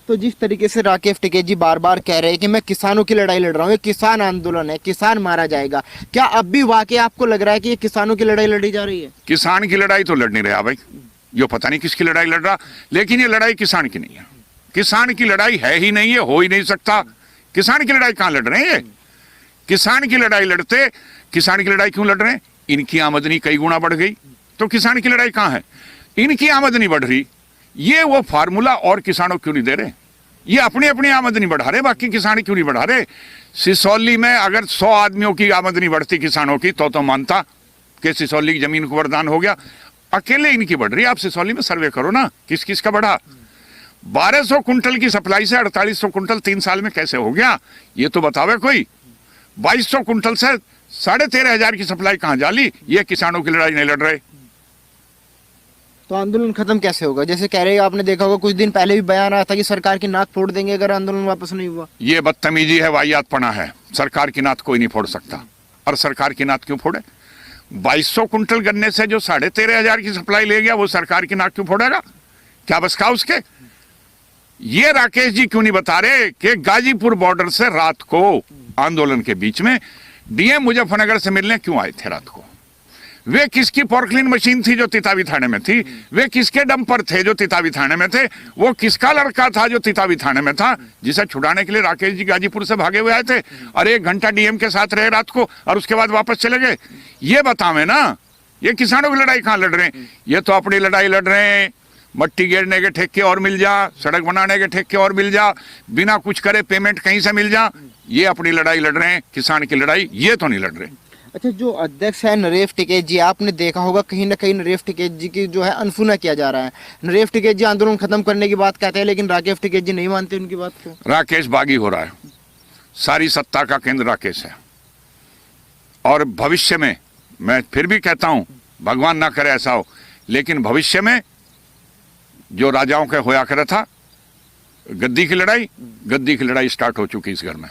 तो जिस तरीके से राकेश टिकैत जी बार बार कह रहे हैं कि मैं किसानों की लड़ाई लड़ रहा हूँ, ये किसान आंदोलन है, किसान मारा जाएगा, क्या अब भी वाकई आपको लग रहा है कि ये किसानों की लड़ाई लड़ी जा रही है? किसान की लड़ाई तो लड़ नहीं रहा भाई, यो पता नहीं किसकी लड़ाई लड़ रहा, लेकिन ये लड़ाई किसान की नहीं है। किसान की लड़ाई है ही नहीं, है हो ही नहीं सकता। किसान की लड़ाई कहां लड़ रहे हैं? किसान की लड़ाई लड़ते, किसान की लड़ाई क्यों लड़ रहे हैं? इनकी आमदनी कई गुना बढ़ गई, तो किसान की लड़ाई कहां है? इनकी आमदनी बढ़ रही, ये वो फार्मूला और किसानों क्यों नहीं दे रहे? ये अपनी अपनी आमदनी बढ़ा रहे, बाकी किसान क्यों नहीं बढ़ा रहे? सिसौली में अगर 100 आदमियों की आमदनी बढ़ती किसानों की तो मानता कि सिसौली की जमीन को वरदान हो गया। अकेले इनकी बढ़ रही है। आप सिसौली में सर्वे करो ना, किस किस का बढ़ा। 1200 कुंटल की सप्लाई से 4800 कुंटल 3 साल में कैसे हो गया, ये तो बतावे कोई। 2200 कुंटल से 13,500 की सप्लाई कहां जाली? ये किसानों की लड़ाई नहीं लड़ रहे। तो आंदोलन खत्म कैसे होगा? जैसे कह रहे हैं, आपने देखा होगा कुछ दिन पहले भी बयान आया था कि सरकार की नाक फोड़ देंगे अगर आंदोलन वापस नहीं हुआ। ये बदतमीजी है, वाहियातपना है। सरकार की नाक कोई नहीं फोड़ सकता। और सरकार की नाक क्यों फोड़े? 2200 कुंटल गन्ने से जो 13,500 की सप्लाई ले गया, वो सरकार की नाक क्यों फोड़ेगा? क्या बस का उसके? ये राकेश जी क्यों नहीं बता रहे कि गाजीपुर बॉर्डर से रात को आंदोलन के बीच में डीएम मुजफ्फरनगर से मिलने क्यों आए थे रात को? वे किसकी पोर्कलिन मशीन थी जो तितावी थाने में थी? वे किसके डंपर थे जो तितावी थाने में थे? वो किसका लड़का था जो तितावी थाने में था, जिसे छुड़ाने के लिए राकेश जी गाजीपुर से भागे हुए आए थे और 1 घंटा डीएम के साथ रहे रात को और उसके बाद वापस चले गए? ये बतावे ना, ये किसानों की लड़ाई कहां लड़ रहे हैं? ये तो अपनी लड़ाई लड़ रहे हैं। मट्टी गेरने के ठेके और मिल जा, सड़क बनाने के ठेके और मिल जा, बिना कुछ करे पेमेंट कहीं से मिल जा, ये अपनी लड़ाई लड़ रहे हैं। किसान की लड़ाई ये तो नहीं लड़ रहे। अच्छा, जो अध्यक्ष है नरेश टिकैत जी, आपने देखा होगा कहीं ना कहीं नरेश टिकैत जी की जो है अनसुना किया जा रहा है। नरेश टिकैत जी आंदोलन खत्म करने की बात कहते हैं, लेकिन राकेश टिकैत जी नहीं मानते उनकी बात को। राकेश बागी हो रहा है, सारी सत्ता का केंद्र राकेश है। और भविष्य में मैं फिर भी कहता हूं, भगवान ना करे ऐसा हो, लेकिन भविष्य में जो राजाओं के होया करे था, गद्दी की लड़ाई स्टार्ट हो चुकी इस घर में।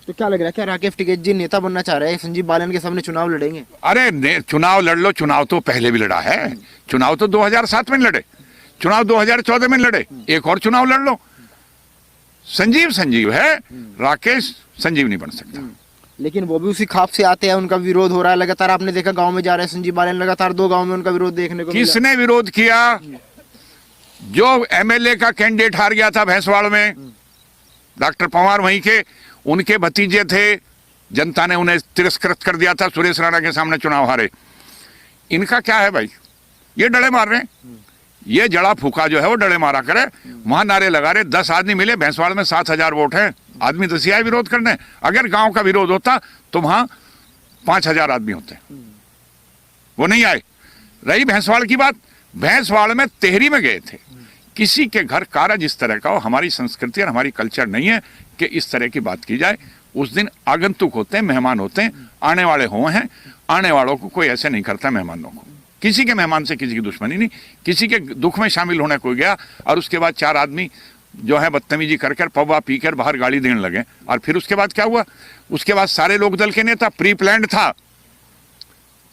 तो क्या लग रहा है, क्या राकेश टिकैत जी नेता बनना चाह रहे हैं? संजीव बालन के सामने चुनाव लड़ेंगे? अरे चुनाव लड़ लो, चुनाव तो पहले भी लड़ा है। चुनाव तो 2007 में लड़े, चुनाव 2014 में लड़े, एक और चुनाव लड़ लो। संजीव है, राकेश संजीव नहीं बन सकता। लेकिन वो भी उसी खाप से आते हैं, उनका विरोध हो रहा है लगातार। आपने देखा गांव में जा रहे हैं संजीव बालन, लगातार 2 गांव में उनका विरोध देखने को मिला। किसने विरोध किया? जो एमएलए का कैंडिडेट हार गया था भैंसवाड़ में, डॉक्टर पवार वहीं के, उनके भतीजे थे, जनता ने उन्हें तिरस्कृत कर दिया था, सुरेश राणा के सामने चुनाव हारे। इनका क्या है भाई? ये डले मार रहे हैं। ये जड़ा फूका जो है वो डले मारा करे, वहां नारे लगा रहे। 10 आदमी मिले, भैंसवाड़ में 7,000 वोट हैं, आदमी 10 ही आए विरोध करने। अगर गांव का विरोध होता तो वहां 5,000 आदमी होते, वो नहीं आए। रही भैंसवाड़ की बात, भैंसवाड़ में तेहरी में गए थे, किसी के घर कारज इस तरह का हो, हमारी संस्कृति और हमारी कल्चर नहीं है कि इस तरह की बात की जाए। उस दिन आगंतुक होते हैं, मेहमान होते हैं, आने वाले हैं, आने वालों को कोई ऐसे नहीं करता। मेहमानों को, किसी के मेहमान से किसी की दुश्मनी नहीं। किसी के दुख में शामिल होने कोई गया और उसके बाद 4 आदमी जो है बदतमीजी कर पौवा पीकर बाहर गाली देने लगे, और फिर उसके बाद क्या हुआ? उसके बाद सारे लोक दल के नेता, प्री प्लान्ड था,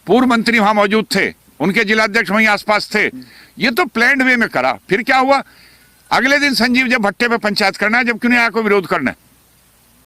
पूर्व मंत्री वहां मौजूद थे, उनके जिलाध्यक्ष वहीं आसपास थे, ये तो प्लान्ड वे में करा। फिर क्या हुआ? अगले दिन संजीव जब भट्टे पे पंचायत करना है, जब क्यों नहीं आया कोई विरोध करना है?